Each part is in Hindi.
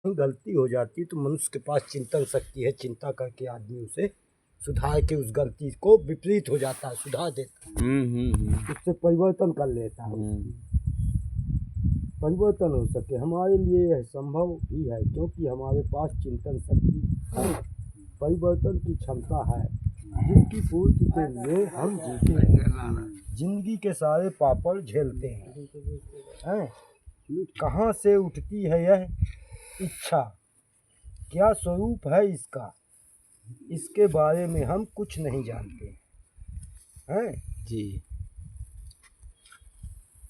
गलती हो जाती है तो मनुष्य के पास चिंतन शक्ति है, चिंता करके आदमी उसे सुधार के उस गलती को विपरीत हो जाता है, सुधार देता है, उससे परिवर्तन कर लेता है। परिवर्तन हो सके हमारे लिए यह संभव भी है क्योंकि हमारे पास चिंतन शक्ति है, परिवर्तन की क्षमता है, जिसकी पूर्ति के लिए हम जीते हैं, जिंदगी के सारे पापड़ झेलते हैं। कहाँ से उठती है यह इच्छा, क्या स्वरूप है इसका, इसके बारे में हम कुछ नहीं जानते हैं जी।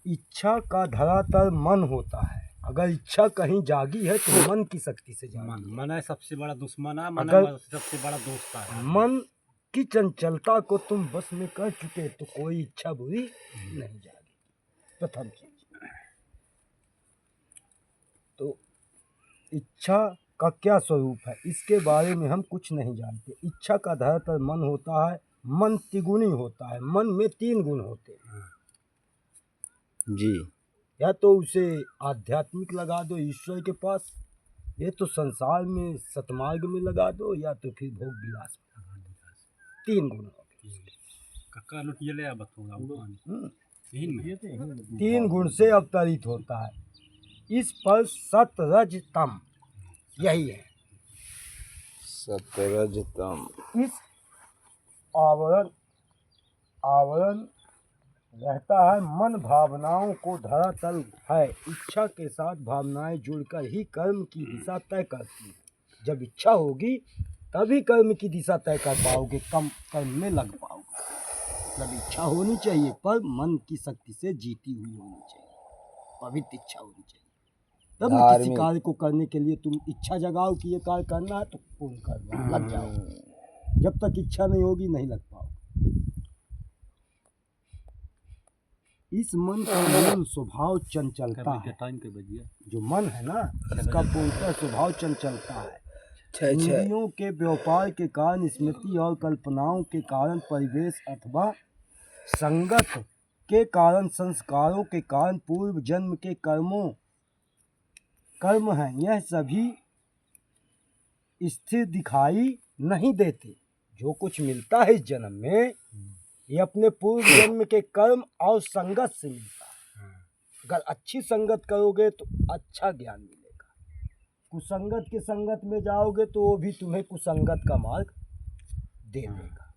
इच्छा का धरातल मन होता है, अगर इच्छा कहीं जागी है तो मन की शक्ति से जागी। मन है सबसे बड़ा दुश्मन है, मन है सबसे बड़ा दोस्त है। मन की चंचलता को तुम बस में कर चुके तो कोई इच्छा बुरी नहीं जागी। प्रथम चीज तो इच्छा का क्या स्वरूप है इसके बारे में हम कुछ नहीं जानते। इच्छा का धरातल मन होता है, मन त्रिगुणी होता है, मन में 3 गुण होते हैं जी। या तो उसे आध्यात्मिक लगा दो ईश्वर के पास, ये तो संसार में सतमार्ग में लगा दो, या तो फिर भोग विलास में। 3 गुण होते, 3 गुण से अवतरित होता है। इस पर सत रज तम यही है, सत रज तम। इस आवरण रहता है। मन भावनाओं को धरातल है, इच्छा के साथ भावनाएं जुड़कर ही कर्म की दिशा तय करती है। जब इच्छा होगी तभी कर्म की दिशा तय कर पाओगे, कम कर्म में लग पाओगे। जब इच्छा होनी चाहिए पर मन की शक्ति से जीती हुई होनी चाहिए, पवित्र इच्छा होनी चाहिए। तब किसी कार्य को करने के लिए तुम इच्छा जगाओ कि ये कार्य करना है तो पूर्ण करना, लग जाओ। जब तक इच्छा नहीं होगी नहीं लग पाओ। इस मन का मूल स्वभाव चंचलता है। जो मन है ना, इसका पूर्णतः स्वभाव चंचलता है। इंद्रियों के व्यापार के कारण, स्मृति और कल्पनाओं के कारण, परिवेश अथवा संगत के कारण, संस्कारों के कारण, पूर्व जन्म के कर्म हैं, यह सभी स्थिर दिखाई नहीं देते। जो कुछ मिलता है इस जन्म में ये अपने पूर्व जन्म के कर्म और संगत से मिलता है। अगर अच्छी संगत करोगे तो अच्छा ज्ञान मिलेगा, कुसंगत के संगत में जाओगे तो वो भी तुम्हें कुसंगत का मार्ग दे देगा।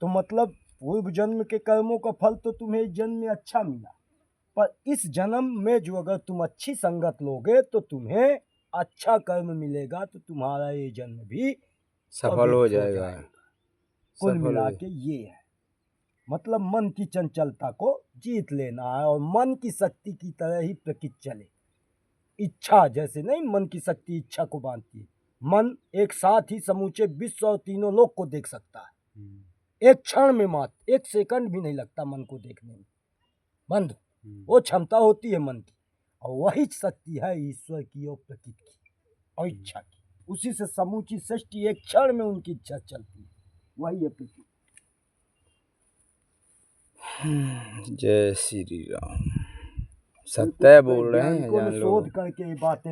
तो मतलब पूर्व जन्म के कर्मों का फल तो तुम्हें इस जन्म में अच्छा मिला, पर इस जन्म में जो अगर तुम अच्छी संगत लोगे तो तुम्हें अच्छा कर्म मिलेगा, तो तुम्हारा ये जन्म भी सफल हो जाएगा। कुल मिला के ये है मतलब मन की चंचलता को जीत लेना है और मन की शक्ति की तरह ही प्रकृति चले। इच्छा जैसे नहीं मन की शक्ति इच्छा को बांधती है, मन एक साथ ही समूचे विश्व और तीनों लोक को देख सकता है। एक क्षण में मात्र 1 सेकंड भी नहीं लगता मन को देखने में, बंद वो क्षमता होती है मन की। और वही शक्ति है ईश्वर की और प्रकृति की और इच्छा की। उसी से समूची सृष्टि एक क्षण में उनकी इच्छा चलती है, वही है प्रकृति। जय श्री राम। सत्य बोल रहे हैं, जान लो। शोध करके बातें